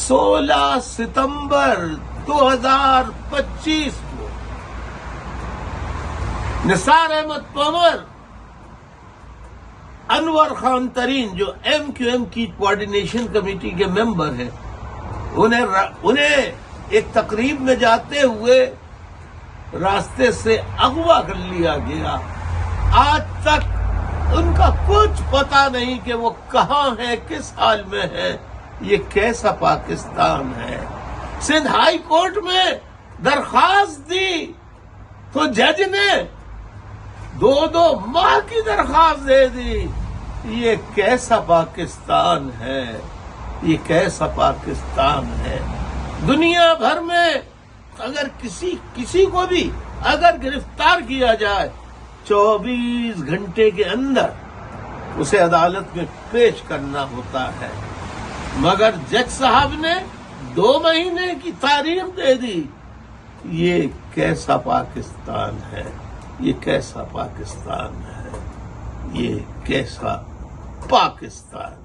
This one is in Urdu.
16 ستمبر 2025 کو نثار احمد تومر، انور خان ترین جو ایم کیو ایم کی کوارڈینیشن کمیٹی کے ممبر ہیں، انہیں ایک تقریب میں جاتے ہوئے راستے سے اغوا کر لیا گیا۔ آج تک ان کا کچھ پتہ نہیں کہ وہ کہاں ہیں، کس حال میں ہیں۔ یہ کیسا پاکستان ہے؟ سندھ ہائی کورٹ میں درخواست دی تو جج نے 2 ماہ کی درخواست دے دی۔ یہ کیسا پاکستان ہے؟ یہ کیسا پاکستان ہے؟ دنیا بھر میں اگر کسی کو بھی اگر گرفتار کیا جائے 24 گھنٹے کے اندر اسے عدالت میں پیش کرنا ہوتا ہے، مگر جج صاحب نے 2 مہینے کی تاریخ دے دی۔ یہ کیسا پاکستان ہے؟ یہ کیسا پاکستان ہے؟ یہ کیسا پاکستان